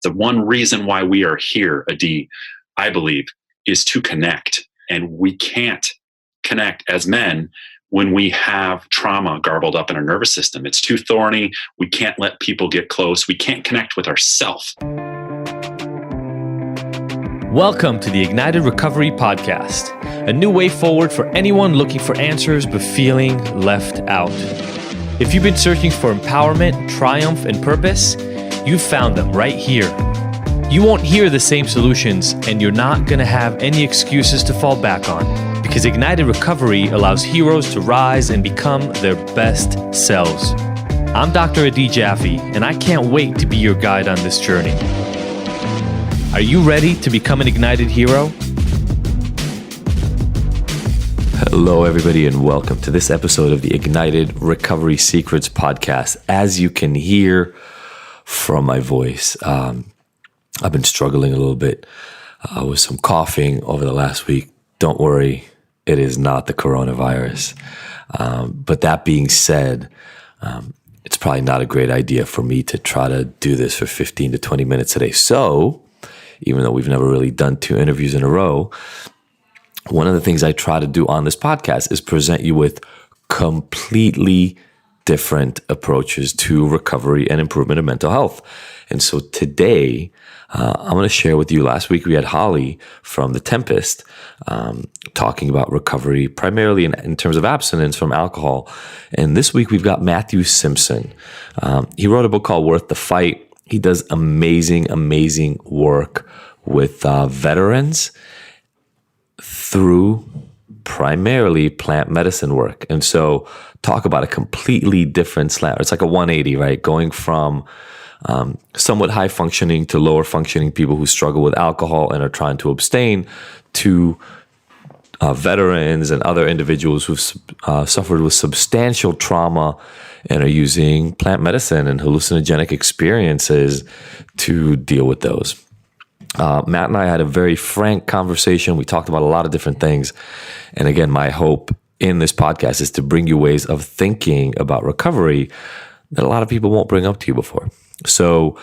The one reason why we are here, Adi, I believe, is to connect. And we can't connect as men when we have trauma garbled up in our nervous system. It's too thorny. We can't let people get close. We can't connect with ourselves. Welcome to the Ignited Recovery Podcast, a new way forward for anyone looking for answers but feeling left out. If you've been searching for empowerment, triumph, and purpose, you've found them right here. You won't hear the same solutions, and you're not going to have any excuses to fall back on, because Ignited Recovery allows heroes to rise and become their best selves. I'm Dr. Adi Jaffe, and I can't wait to be your guide on this journey. Are you ready to become an ignited hero? Hello, everybody, and welcome to this episode of the Ignited Recovery Secrets podcast. As you can hear from my voice, I've been struggling a little bit with some coughing over the last week. Don't worry, it is not the coronavirus. But that being said, it's probably not a great idea for me to try to do this for 15 to 20 minutes today. So, even though we've never really done 2 interviews in a row, one of the things I try to do on this podcast is present you with completely different approaches to recovery and improvement of mental health. And so today, I'm going to share with you. Last week we had Holly from The Tempest talking about recovery, primarily in terms of abstinence from alcohol. And this week we've got Matt Simpson. He wrote a book called Worth the Fight. He does amazing work with veterans through primarily plant medicine work. And so talk about a completely different slant. It's like a 180, right? Going from somewhat high functioning to lower functioning people who struggle with alcohol and are trying to abstain to veterans and other individuals who've suffered with substantial trauma and are using plant medicine and hallucinogenic experiences to deal with those. Matt and I had a very frank conversation. We talked about a lot of different things. And again, my hope in this podcast is to bring you ways of thinking about recovery that a lot of people won't bring up to you before. So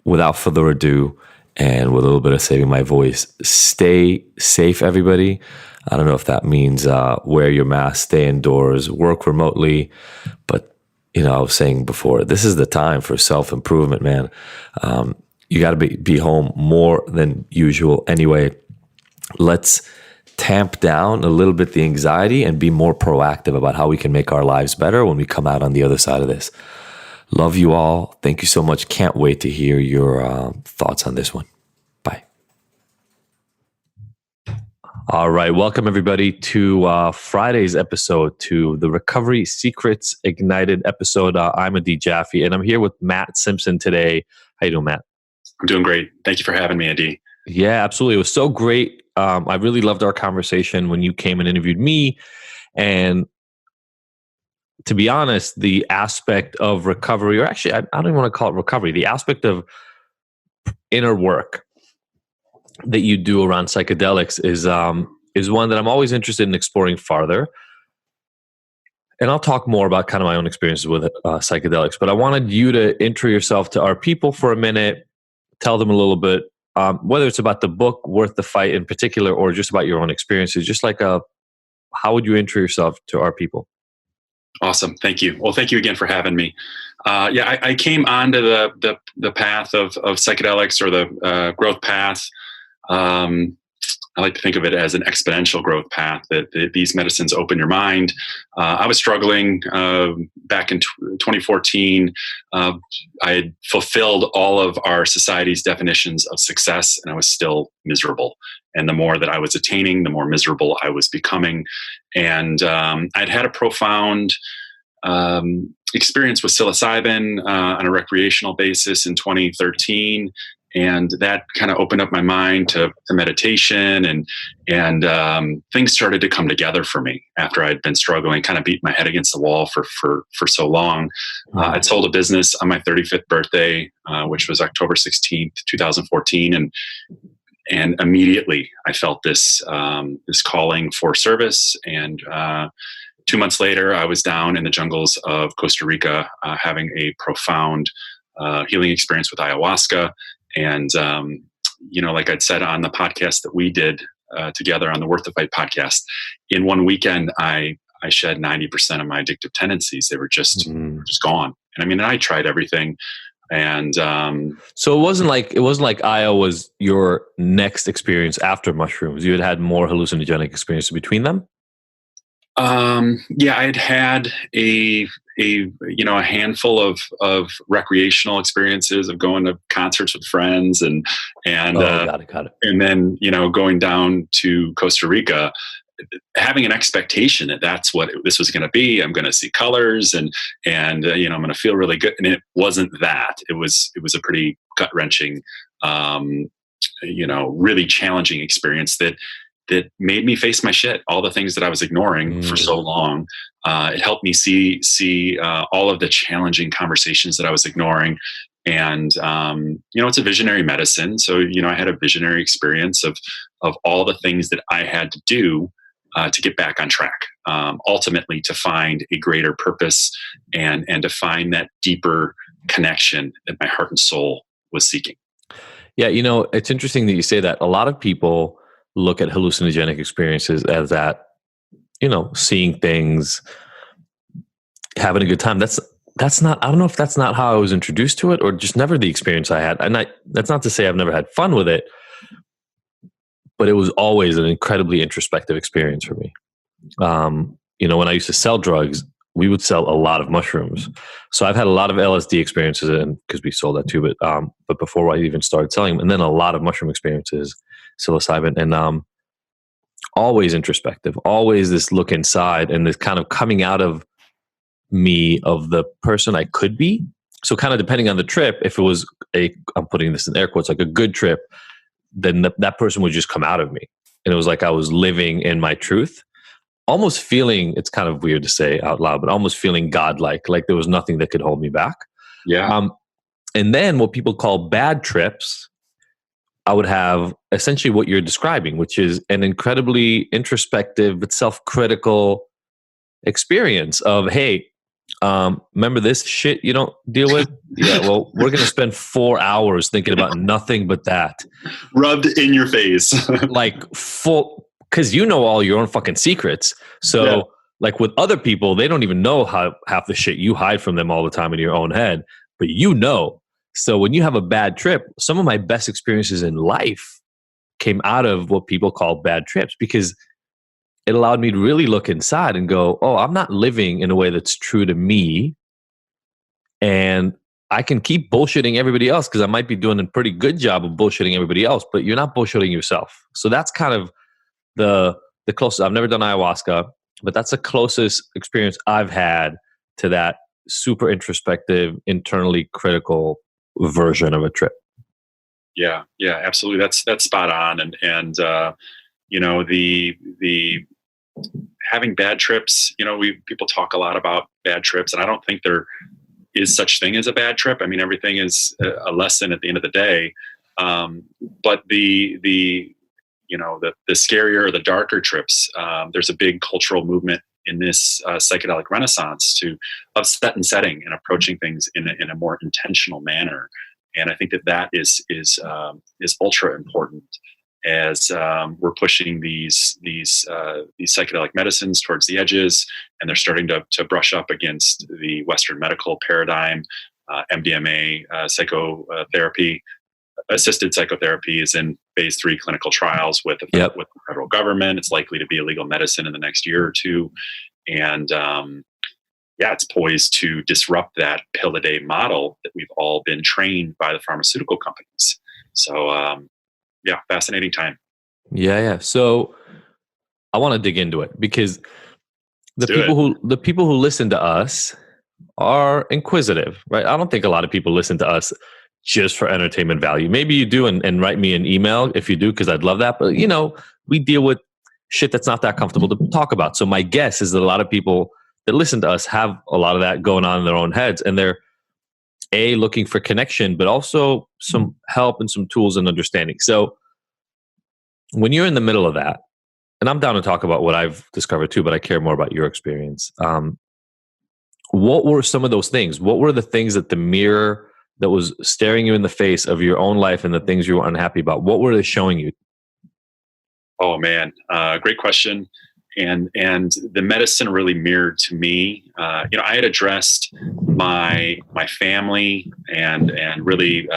without further ado, and with a little bit of saving my voice, stay safe, everybody. I don't know if that means wear your mask, stay indoors, work remotely. But, I was saying before, this is the time for self-improvement, man. You got to be home more than usual anyway. Let's tamp down a little bit the anxiety and be more proactive about how we can make our lives better when we come out on the other side of this. Love you all. Thank you so much. Can't wait to hear your thoughts on this one. Bye. All right. Welcome, everybody, to Friday's episode, to the Recovery Secrets Ignited episode. I'm Adi Jaffe, and I'm here with Matt Simpson today. How you doing, Matt? I'm doing great. Thank you for having me, Adi. Yeah, absolutely. It was so great. I really loved our conversation when you came and interviewed me. And to be honest, the aspect of recovery, or actually, I don't even want to call it recovery, the aspect of inner work that you do around psychedelics is one that I'm always interested in exploring farther. And I'll talk more about kind of my own experiences with psychedelics. But I wanted you to intro yourself to our people for a minute, tell them a little bit, whether it's about the book Worth the Fight in particular, or just about your own experiences, just like how would you intro yourself to our people? Awesome. Thank you. Well, thank you again for having me. I came onto the path of psychedelics, or the growth path. I like to think of it as an exponential growth path, that these medicines open your mind. I was struggling back in 2014. I had fulfilled all of our society's definitions of success, and I was still miserable. And the more that I was attaining, the more miserable I was becoming. And I'd had a profound experience with psilocybin on a recreational basis in 2013. And that kind of opened up my mind to meditation, and things started to come together for me after I'd been struggling, kind of beat my head against the wall for so long. I'd sold a business on my 35th birthday, which was October 16th, 2014, and immediately I felt this calling for service. And 2 months later, I was down in the jungles of Costa Rica, having a profound healing experience with ayahuasca. And, like I'd said on the podcast that we did together on the Worth the Fight podcast, in one weekend, I shed 90% of my addictive tendencies. They were just gone. And I mean, I tried everything. And so it wasn't like IO was your next experience after mushrooms. You had more hallucinogenic experience between them. Yeah, I had a handful of recreational experiences of going to concerts with friends and got it. And then, going down to Costa Rica, having an expectation that that's what this was going to be. I'm going to see colors and I'm going to feel really good. And it wasn't that. It was a pretty gut wrenching, really challenging experience that made me face my shit, all the things that I was ignoring for so long. It helped me see all of the challenging conversations that I was ignoring. And, it's a visionary medicine. So, I had a visionary experience of all the things that I had to do to get back on track, ultimately to find a greater purpose and to find that deeper connection that my heart and soul was seeking. Yeah. It's interesting that you say that. A lot of people look at hallucinogenic experiences as that, seeing things, having a good time. That's not, I don't know if that's not how I was introduced to it or just never the experience I had. And that's not to say I've never had fun with it, but it was always an incredibly introspective experience for me. When I used to sell drugs, we would sell a lot of mushrooms. So I've had a lot of LSD experiences, and because we sold that too, but before I even started selling them, and then a lot of mushroom experiences, psilocybin, and always introspective, always this look inside and this kind of coming out of me of the person I could be. So kind of depending on the trip, if it was I'm putting this in air quotes, like a good trip, then that person would just come out of me. And it was like I was living in my truth, almost feeling, it's kind of weird to say out loud, but almost feeling godlike, like there was nothing that could hold me back. Yeah. And then what people call bad trips, I would have essentially what you're describing, which is an incredibly introspective but self-critical experience of, hey, remember this shit you don't deal with? Yeah, well, we're going to spend 4 hours thinking about nothing but that. Rubbed in your face. Like full, because all your own fucking secrets. So yeah. Like with other people, they don't even know how half the shit you hide from them all the time in your own head, but So when you have a bad trip, some of my best experiences in life came out of what people call bad trips, because it allowed me to really look inside and go, oh, I'm not living in a way that's true to me. And I can keep bullshitting everybody else because I might be doing a pretty good job of bullshitting everybody else, but you're not bullshitting yourself. So that's kind of the closest. I've never done ayahuasca, but that's the closest experience I've had to that super introspective, internally critical version of a trip. Yeah, absolutely. That's spot on. And the having bad trips, people talk a lot about bad trips, and I don't think there is such thing as a bad trip. I mean, everything is a lesson at the end of the day. But the scarier or the darker trips, there's a big cultural movement in this psychedelic renaissance of set and setting and approaching things in a more intentional manner. And I think that is ultra important as we're pushing these psychedelic medicines towards the edges, and they're starting to brush up against the Western medical paradigm. MDMA psychotherapy, assisted psychotherapy, is in phase 3 clinical trials with the federal government. It's likely to be a legal medicine in the next year or two, and it's poised to disrupt that pill-a-day model that we've all been trained by the pharmaceutical companies. So, fascinating time. Yeah. So I want to dig into it because the people who listen to us are inquisitive, right? I don't think a lot of people listen to us just for entertainment value. Maybe you do, and write me an email if you do, because I'd love that. But, we deal with shit that's not that comfortable to talk about. So my guess is that a lot of people that listen to us have a lot of that going on in their own heads, and they're looking for connection, but also some help and some tools and understanding. So when you're in the middle of that, and I'm down to talk about what I've discovered too, but I care more about your experience. What were some of those things? What were the things that the mirror that was staring you in the face of your own life and the things you were unhappy about? What were they showing you? Oh man, great question. And the medicine really mirrored to me. I had addressed my family and really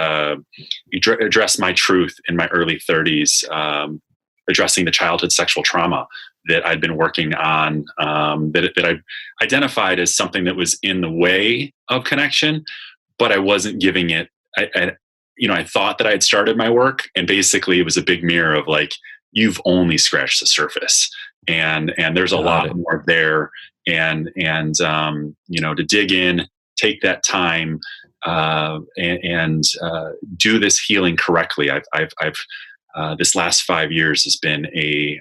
addressed my truth in my early 30s, addressing the childhood sexual trauma that I'd been working on, that I identified as something that was in the way of connection, but I wasn't giving it. I thought that I had started my work, and basically it was a big mirror of like, you've only scratched the surface, and there's a lot more there. And to dig in, take that time, and do this healing correctly. I've this last 5 years has been a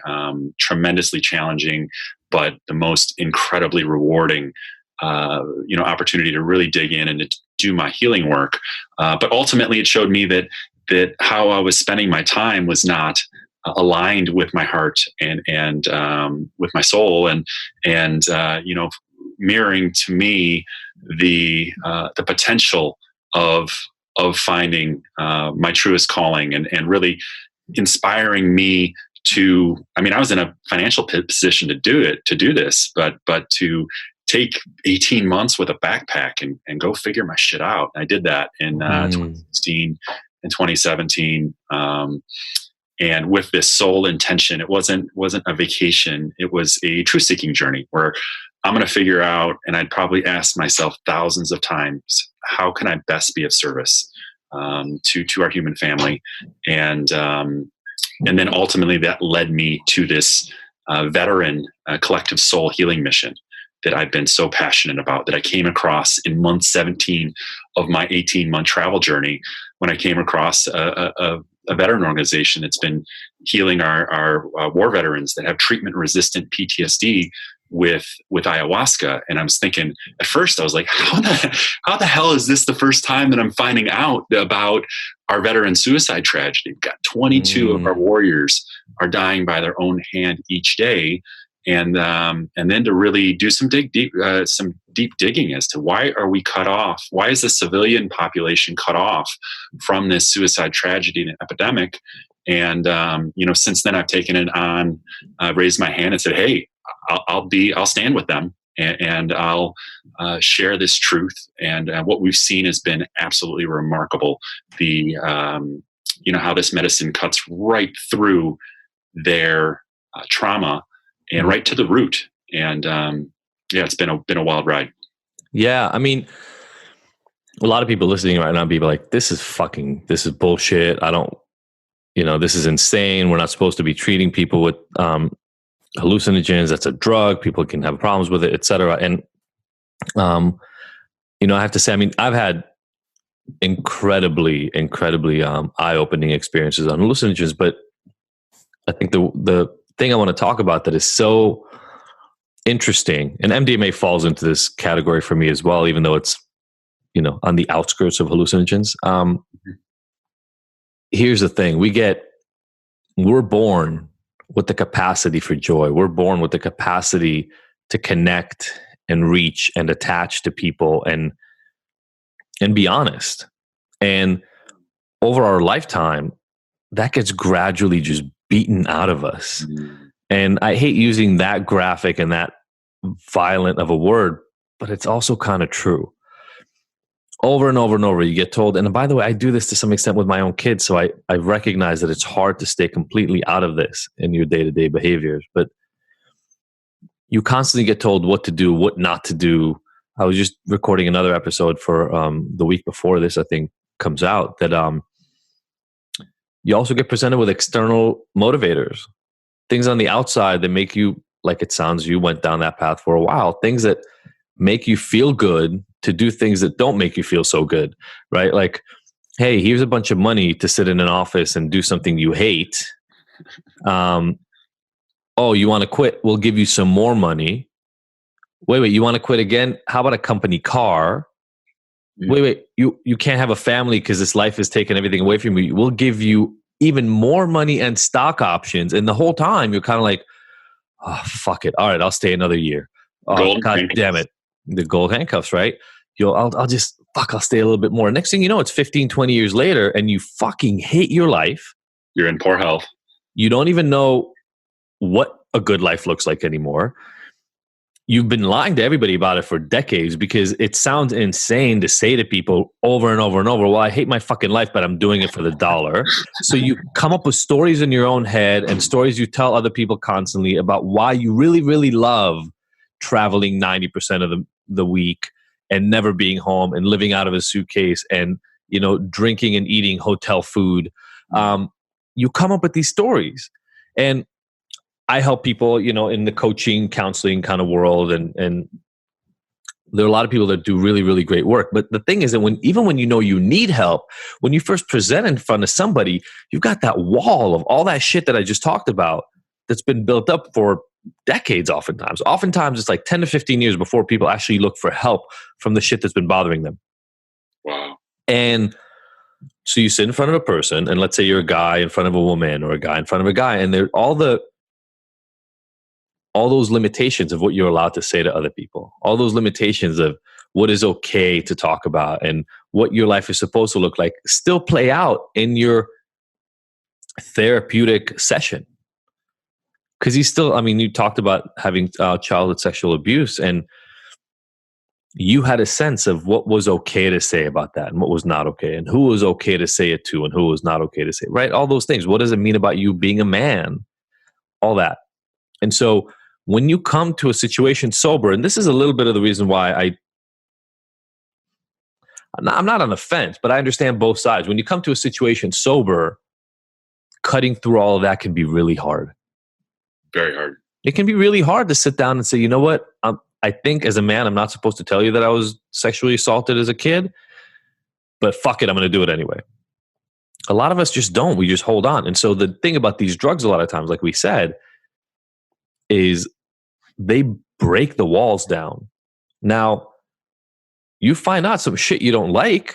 tremendously challenging, but the most incredibly rewarding, opportunity to really dig in and to do my healing work. But ultimately, it showed me that how I was spending my time was not aligned with my heart and with my soul, and mirroring to me the potential of finding my truest calling, and really inspiring me to. I mean, I was in a financial position to do this, but to take 18 months with a backpack and go figure my shit out. I did that in 2016 and 2017. And with this sole intention, it wasn't a vacation. It was a truth-seeking journey where I'm going to figure out, and I'd probably asked myself thousands of times, how can I best be of service to our human family? And then ultimately that led me to this veteran collective soul healing mission that I've been so passionate about, that I came across in month 17 of my 18-month travel journey, when I came across a veteran organization that's been healing our war veterans that have treatment-resistant PTSD with ayahuasca. And I was thinking, at first I was like, how the hell is this the first time that I'm finding out about our veteran suicide tragedy? We've got 22 of our warriors are dying by their own hand each day. And then to really do some deep digging as to why are we cut off? Why is the civilian population cut off from this suicide tragedy and epidemic? And since then I've taken it on, raised my hand and said, hey, I'll stand with them, and I'll share this truth. And what we've seen has been absolutely remarkable. The how this medicine cuts right through their trauma and right to the root. And it's been a wild ride. Yeah, I mean, a lot of people listening right now be like, this is bullshit. This is insane. We're not supposed to be treating people with hallucinogens. That's a drug. People can have problems with it, etc. And I have to say, I mean, I've had incredibly eye-opening experiences on hallucinogens, but I think the thing I want to talk about that is so interesting, and MDMA falls into this category for me as well, even though it's on the outskirts of hallucinogens. Here's the thing: we're born with the capacity for joy. We're born with the capacity to connect and reach and attach to people and be honest. And over our lifetime, that gets gradually just beaten out of us. And I hate using that graphic and that violent of a word, but it's also kind of true. Over and over and over, you get told, and by the way, I do this to some extent with my own kids, so I recognize that it's hard to stay completely out of this in your day-to-day behaviors, but you constantly get told what to do, what not to do. I was just recording another episode for the week before this, I think, comes out, that you also get presented with external motivators, things on the outside that make you, like it sounds, you went down that path for a while, things that make you feel good to do things that don't make you feel so good, right? Like, hey, here's a bunch of money to sit in an office and do something you hate. Oh, you want to quit? We'll give you some more money. Wait, you want to quit again? How about a company car? Wait, you can't have a family because this life is taking everything away from you. We'll give you even more money and stock options. And the whole time you're kind of like, oh, fuck it. All right, I'll stay another year. Oh, God damn it. The gold handcuffs, right? I'll just fuck, I'll stay a little bit more. Next thing you know, it's 15, 20 years later and you fucking hate your life. You're in poor health. You don't even know what a good life looks like anymore. You've been lying to everybody about it for decades because it sounds insane to say to people over and over and over, well, I hate my fucking life, but I'm doing it for the dollar. So you come up with stories in your own head and stories you tell other people constantly about why you really, really love traveling 90% of the week and never being home and living out of a suitcase and, you know, drinking and eating hotel food. You come up with these stories. And I help people, you know, in the coaching, counseling kind of world. And there are a lot of people that do really, really great work. But the thing is that even when you know you need help, when you first present in front of somebody, you've got that wall of all that shit that I just talked about that's been built up for decades oftentimes. Oftentimes it's like 10 to 15 years before people actually look for help from the shit that's been bothering them. Wow. And so you sit in front of a person, and let's say you're a guy in front of a woman or a guy in front of a guy, and they're all those limitations of what you're allowed to say to other people, all those limitations of what is okay to talk about and what your life is supposed to look like still play out in your therapeutic session. Because you talked about having childhood sexual abuse, and you had a sense of what was okay to say about that and what was not okay, and who was okay to say it to and who was not okay to say it, right? All those things. What does it mean about you being a man? All that. And so when you come to a situation sober, and this is a little bit of the reason why I'm not on the fence, but I understand both sides. When you come to a situation sober, cutting through all of that can be really hard. Very hard. It can be really hard to sit down and say, you know what? I think as a man, I'm not supposed to tell you that I was sexually assaulted as a kid, but fuck it, I'm going to do it anyway. A lot of us just don't. We just hold on. And so the thing about these drugs a lot of times, like we said, is they break the walls down. Now, you find out some shit you don't like.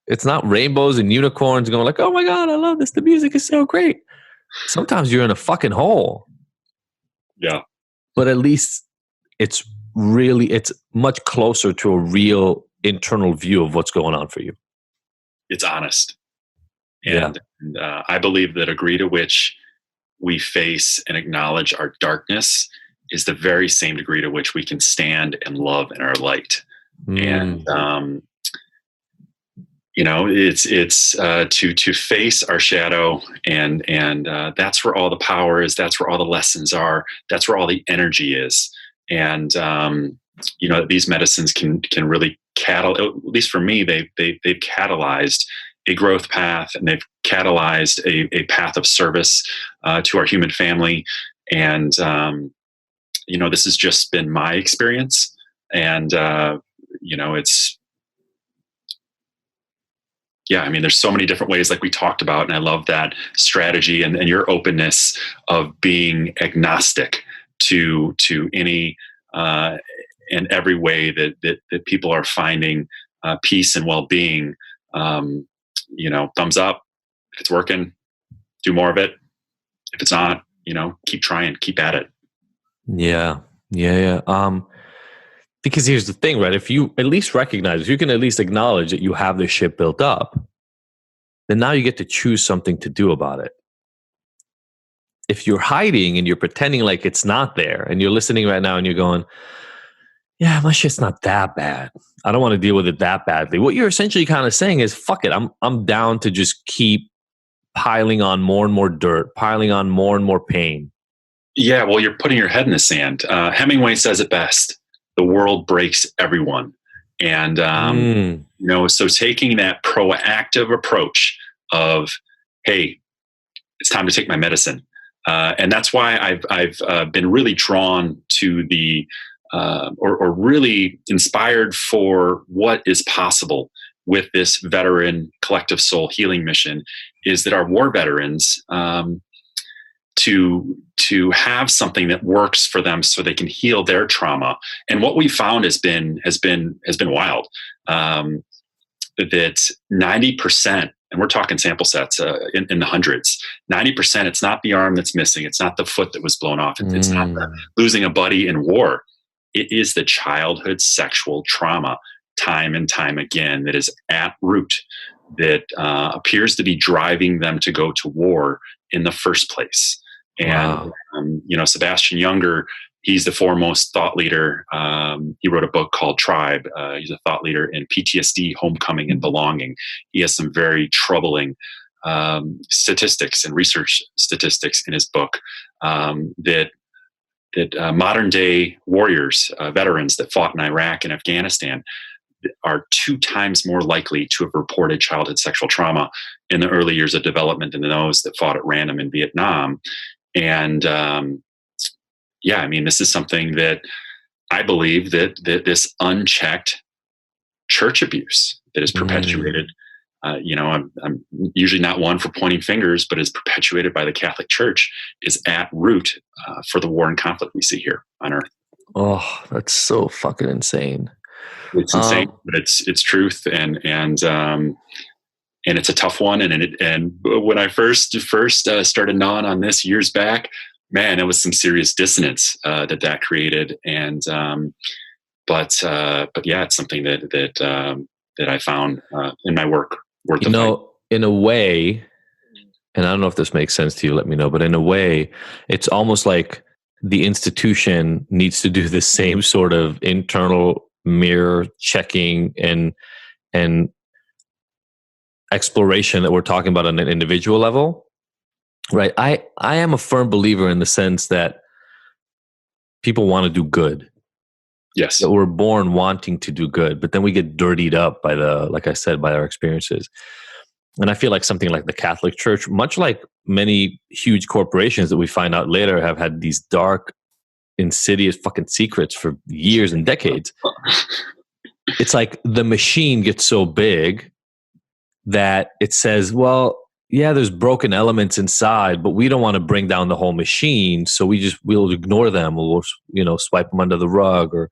It's not rainbows and unicorns going like, oh my God, I love this. The music is so great. Sometimes you're in a fucking hole. Yeah. But at least it's much closer to a real internal view of what's going on for you. It's honest. And I believe that degree to which we face and acknowledge our darkness is the very same degree to which we can stand and love in our light. And, it's to face our shadow, and that's where all the power is. That's where all the lessons are. That's where all the energy is. And these medicines can really at least for me, they've catalyzed a growth path, and they've catalyzed a path of service to our human family. And this has just been my experience, and it's. Yeah, there's so many different ways, like we talked about, and I love that strategy and your openness of being agnostic to any and every way that people are finding peace and well-being. Thumbs up if it's working, do more of it. If it's not, keep trying, keep at it. Yeah. Because here's the thing, right? If you at least recognize, if you can at least acknowledge that you have this shit built up, then now you get to choose something to do about it. If you're hiding and you're pretending like it's not there, and you're listening right now and you're going, yeah, my shit's not that bad, I don't want to deal with it that badly. What you're essentially kind of saying is, fuck it, I'm down to just keep piling on more and more dirt, piling on more and more pain. Yeah, well, you're putting your head in the sand. Hemingway says it best. The world breaks everyone. And, so taking that proactive approach of, hey, it's time to take my medicine. And that's why I've been really drawn to the, or really inspired for what is possible with this veteran collective soul healing mission, is that our war veterans, to have something that works for them so they can heal their trauma. And what we found has been wild. That 90%, and we're talking sample sets in the hundreds, 90%, it's not the arm that's missing. It's not the foot that was blown off. It's not losing a buddy in war. it is the childhood sexual trauma, time and time again, that is at root, that appears to be driving them to go to war in the first place. And, Wow. Sebastian Junger, he's the foremost thought leader. He wrote a book called Tribe. He's a thought leader in PTSD, homecoming, and belonging. He has some very troubling statistics and research statistics in his book that modern day warriors, veterans that fought in Iraq and Afghanistan, are 2 times more likely to have reported childhood sexual trauma in the early years of development than those that fought at random in Vietnam. And this is something that I believe that this unchecked church abuse that is perpetuated. I'm usually not one for pointing fingers, but is perpetuated by the Catholic Church, is at root for the war and conflict we see here on Earth. Oh, that's so fucking insane. It's insane, but it's truth, and it's a tough one. And when I first started gnawing on this years back, man, it was some serious dissonance that created. And but yeah, it's something that I found in my work. In a way, and I don't know if this makes sense to you, let me know, but in a way, it's almost like the institution needs to do the same sort of internal mirror checking and exploration that we're talking about on an individual level, right? I am a firm believer in the sense that people want to do good. Yes. That we're born wanting to do good, but then we get dirtied up by like I said, by our experiences. And I feel like something like the Catholic Church, much like many huge corporations that we find out later have had these dark, insidious fucking secrets for years and decades. It's like the machine gets so big that it says, well, yeah, there's broken elements inside, but we don't want to bring down the whole machine. So we'll ignore them. We'll, swipe them under the rug or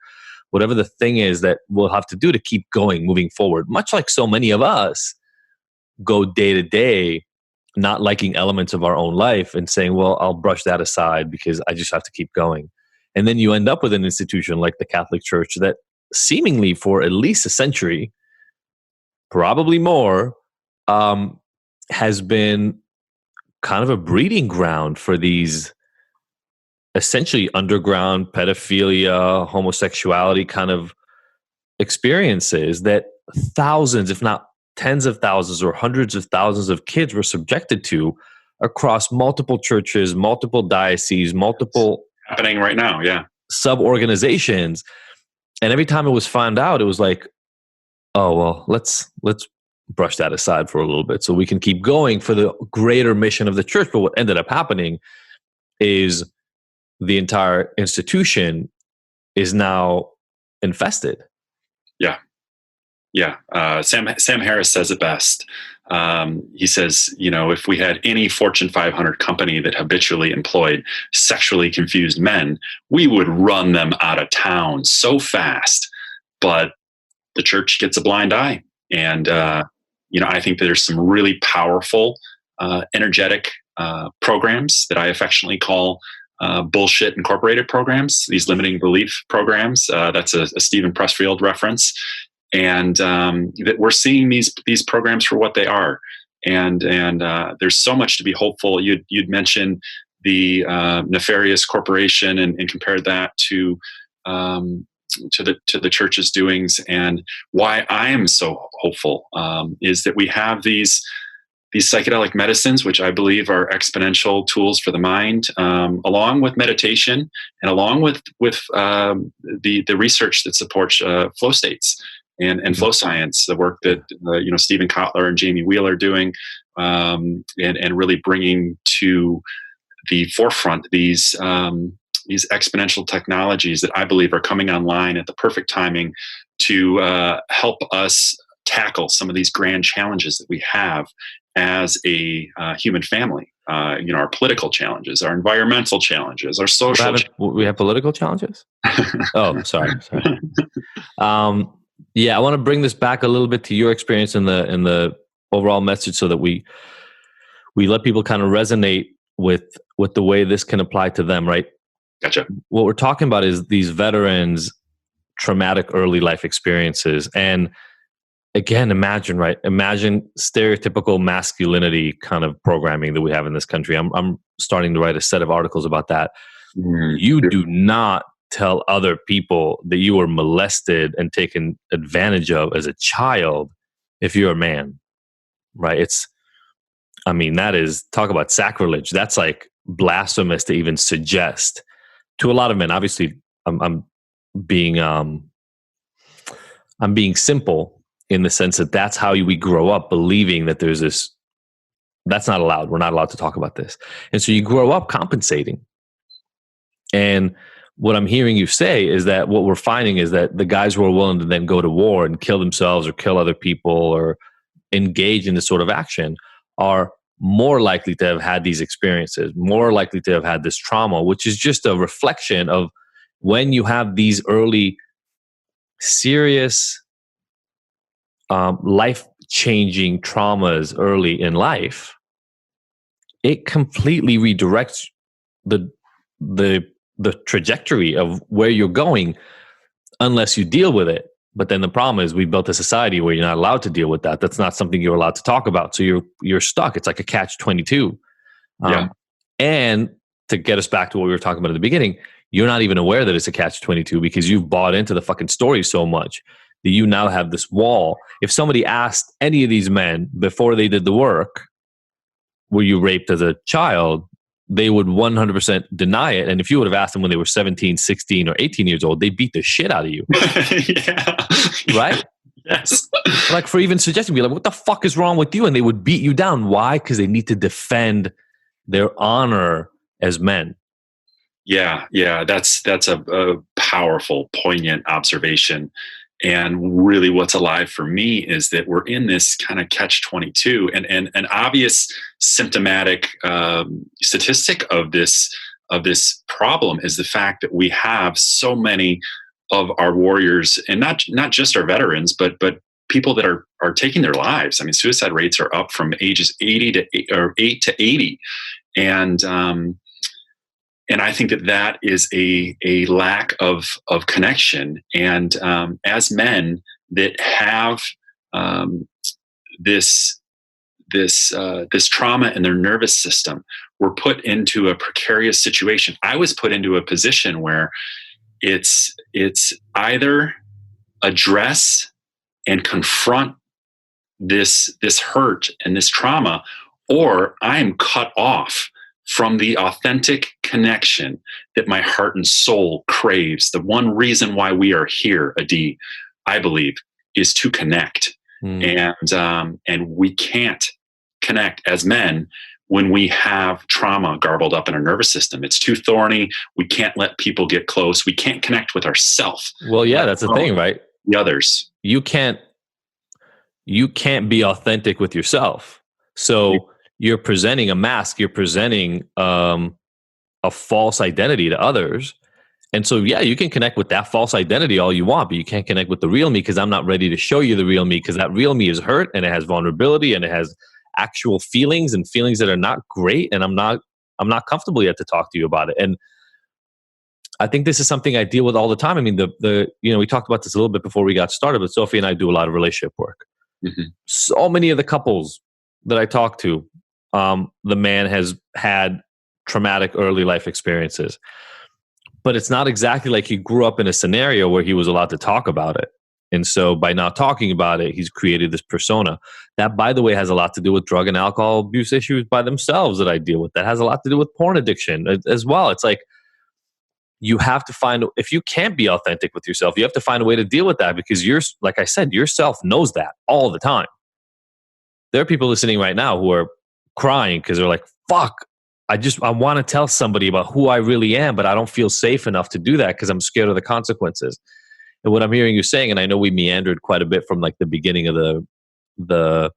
whatever the thing is that we'll have to do to keep going, moving forward. Much like so many of us go day to day, not liking elements of our own life and saying, well, I'll brush that aside because I just have to keep going. And then you end up with an institution like the Catholic Church that seemingly for at least a century, probably more, has been kind of a breeding ground for these essentially underground pedophilia, homosexuality kind of experiences that thousands, if not tens of thousands or hundreds of thousands of kids were subjected to across multiple churches, multiple dioceses, multiple happening right now, yeah, sub-organizations. And every time it was found out, it was like, oh, well, let's brush that aside for a little bit so we can keep going for the greater mission of the church. But what ended up happening is the entire institution is now infested. Yeah. Yeah. Sam Harris says it best. He says, if we had any Fortune 500 company that habitually employed sexually confused men, we would run them out of town so fast. But the church gets a blind eye. And, I think that there's some really powerful, energetic programs that I affectionately call bullshit incorporated programs, these limiting belief programs. That's a Stephen Pressfield reference. And that we're seeing these programs for what they are. And there's so much to be hopeful. You'd mentioned the nefarious corporation and compared that to the church's doings. And why I am so hopeful is that we have these psychedelic medicines, which I believe are exponential tools for the mind, along with meditation and along with the research that supports flow states and flow science, the work that Stephen Kotler and Jamie Wheeler are doing, and really bringing to the forefront these exponential technologies that I believe are coming online at the perfect timing to help us tackle some of these grand challenges that we have as a human family. Our political challenges, our environmental challenges, our social. We have political challenges. Oh, sorry. Yeah, I want to bring this back a little bit to your experience in the overall message, so that we let people kind of resonate with the way this can apply to them, right? Gotcha. What we're talking about is these veterans' traumatic early life experiences. And again, imagine, right? Imagine stereotypical masculinity kind of programming that we have in this country. I'm starting to write a set of articles about that. You do not tell other people that you were molested and taken advantage of as a child if you're a man, right? That is, talk about sacrilege. That's like blasphemous to even suggest to a lot of men. Obviously, I'm being simple in the sense that that's how we grow up, believing that there's this, that's not allowed. We're not allowed to talk about this. And so you grow up compensating. And what I'm hearing you say is that what we're finding is that the guys who are willing to then go to war and kill themselves or kill other people or engage in this sort of action are more likely to have had these experiences, more likely to have had this trauma, which is just a reflection of when you have these early serious life-changing traumas early in life, it completely redirects the trajectory of where you're going unless you deal with it. But then the problem is we built a society where you're not allowed to deal with that. That's not something you're allowed to talk about. So you're stuck. It's like a catch-22. And to get us back to what we were talking about at the beginning, you're not even aware that it's a catch-22 because you've bought into the fucking story so much that you now have this wall. If somebody asked any of these men before they did the work, were you raped as a child? They would 100% deny it. And if you would have asked them when they were 17, 16, or 18 years old, they beat the shit out of you. Right? Yes. Like for even suggesting, be like, what the fuck is wrong with you? And they would beat you down. Why? Because they need to defend their honor as men. Yeah. That's a powerful, poignant observation. And really what's alive for me is that we're in this kind of catch-22, and an obvious symptomatic statistic of this problem is the fact that we have so many of our warriors, and not just our veterans, but people that are taking their lives. I mean, suicide rates are up from ages 8 to 80. And I think that is a lack of connection. And as men that have this trauma in their nervous system, we're put into a precarious situation. I was put into a position where it's either address and confront this hurt and this trauma, or I'm cut off from the authentic connection that my heart and soul craves. The one reason why we are here, Adi, I believe, is to connect. And we can't connect as men when we have trauma garbled up in our nervous system. It's too thorny. We can't let people get close. We can't connect with ourselves. Well, yeah, that's the thing, right? The others. You can't be authentic with yourself. So you're presenting a mask, you're presenting a false identity to others. And so, yeah, you can connect with that false identity all you want, but you can't connect with the real me because I'm not ready to show you the real me, because that real me is hurt and it has vulnerability and it has actual feelings and feelings that are not great. And I'm not comfortable yet to talk to you about it. And I think this is something I deal with all the time. I mean, we talked about this a little bit before we got started, but Sophie and I do a lot of relationship work. Mm-hmm. So many of the couples that I talk to, the man has had traumatic early life experiences, but it's not exactly like he grew up in a scenario where he was allowed to talk about it. And so by not talking about it, he's created this persona that, by the way, has a lot to do with drug and alcohol abuse issues by themselves that I deal with. That has a lot to do with porn addiction as well. It's like, you have to find, if you can't be authentic with yourself, you have to find a way to deal with that, because like I said, yourself knows that all the time. There are people listening right now who are crying because they're like, fuck, I want to tell somebody about who I really am, but I don't feel safe enough to do that because I'm scared of the consequences. And what I'm hearing you saying, and I know we meandered quite a bit from like the beginning of the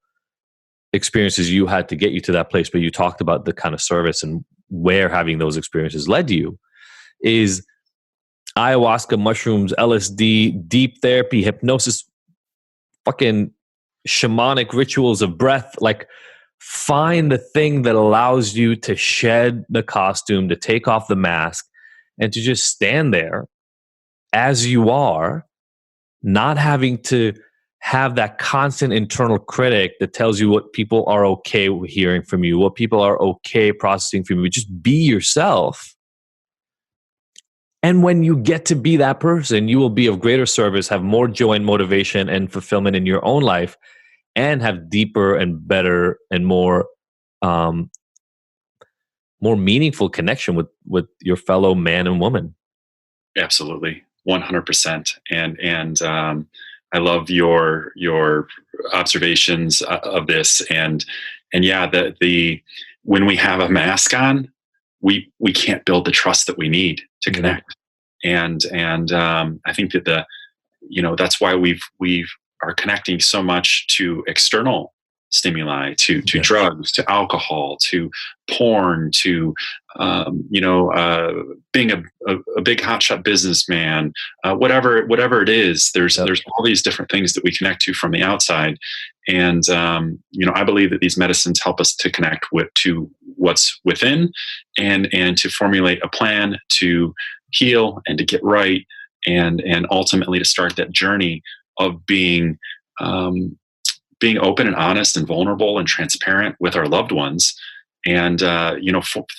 experiences you had to get you to that place, but you talked about the kind of service and where having those experiences led you, is ayahuasca, mushrooms, LSD, deep therapy, hypnosis, fucking shamanic rituals of breath. Like, find the thing that allows you to shed the costume, to take off the mask, and to just stand there as you are, not having to have that constant internal critic that tells you what people are okay with hearing from you, what people are okay processing from you. Just be yourself. And when you get to be that person, you will be of greater service, have more joy and motivation and fulfillment in your own life, and have deeper and better and more meaningful connection with your fellow man and woman. Absolutely, 100%. And I love your observations of this. And yeah, the when we have a mask on, we can't build the trust that we need to connect. And I think that that's why we are connecting so much to external stimuli, to drugs, to alcohol, to porn, to being a big hotshot businessman, whatever it is. There's all these different things that we connect to from the outside, and I believe that these medicines help us to connect to what's within, and to formulate a plan to heal and to get right, and ultimately to start that journey of being open and honest and vulnerable and transparent with our loved ones. And,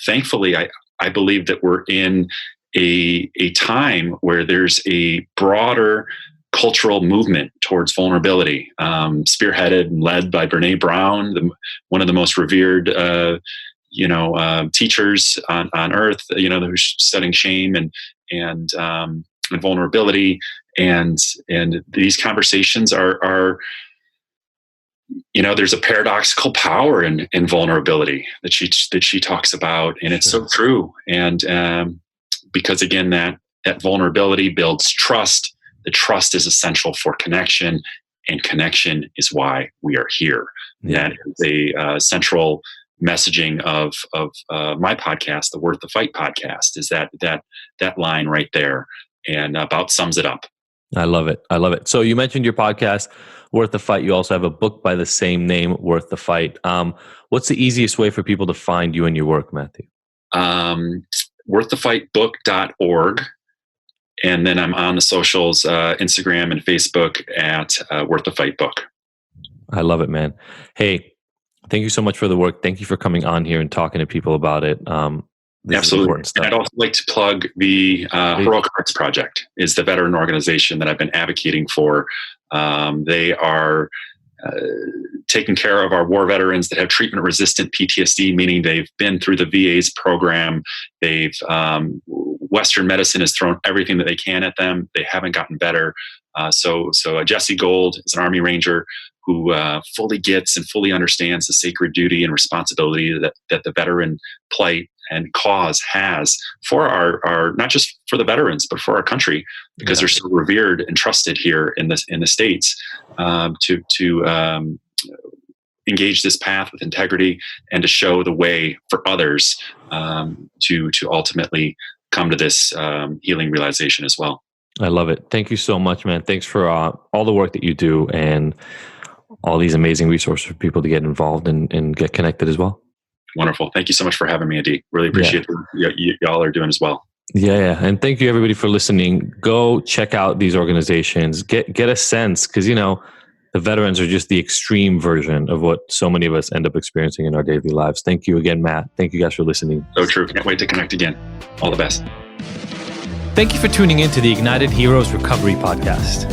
thankfully, I believe that we're in a time where there's a broader cultural movement towards vulnerability, spearheaded and led by Brene Brown, one of the most revered, teachers on earth, who's studying shame and vulnerability. And these conversations are there's a paradoxical power in vulnerability that she talks about, and it's so true. And because again, that vulnerability builds trust. The trust is essential for connection, and connection is why we are here. Yeah. That is a central messaging of my podcast, the Worth the Fight podcast, is that line right there, and about sums it up. I love it. So you mentioned your podcast, Worth the Fight. You also have a book by the same name, Worth the Fight. What's the easiest way for people to find you and your work, Matthew? worththefightbook.org. And then I'm on the socials, Instagram and Facebook at Worth the Fight Book. I love it, man. Hey, thank you so much for the work. Thank you for coming on here and talking to people about it. Absolutely. And I'd also like to plug the Heroic Hearts Project, is the veteran organization that I've been advocating for. They are taking care of our war veterans that have treatment-resistant PTSD, meaning they've been through the VA's program. Western medicine has thrown everything that they can at them. They haven't gotten better. So Jesse Gold is an Army Ranger who fully gets and fully understands the sacred duty and responsibility that the veteran plight and cause has for our not just for the veterans, but for our country, because they're so revered and trusted here in the States, to engage this path with integrity and to show the way for others to ultimately come to this healing realization as well. I love it. Thank you so much, man. Thanks for all the work that you do and all these amazing resources for people to get involved and get connected as well. Wonderful. Thank you so much for having me, Adi. Really appreciate what y'all are doing as well. Yeah. And thank you everybody for listening. Go check out these organizations. Get a sense, because the veterans are just the extreme version of what so many of us end up experiencing in our daily lives. Thank you again, Matt. Thank you guys for listening. So true. Can't wait to connect again. All the best. Thank you for tuning in to the Ignited Heroes Recovery Podcast.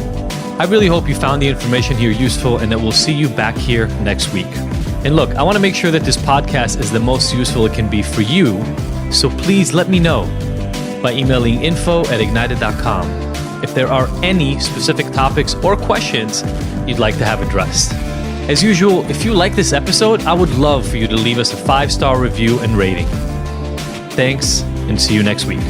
I really hope you found the information here useful and that we'll see you back here next week. And look, I want to make sure that this podcast is the most useful it can be for you, so please let me know by emailing info@ignited.com if there are any specific topics or questions you'd like to have addressed. As usual, if you like this episode, I would love for you to leave us a 5-star review and rating. Thanks, and see you next week.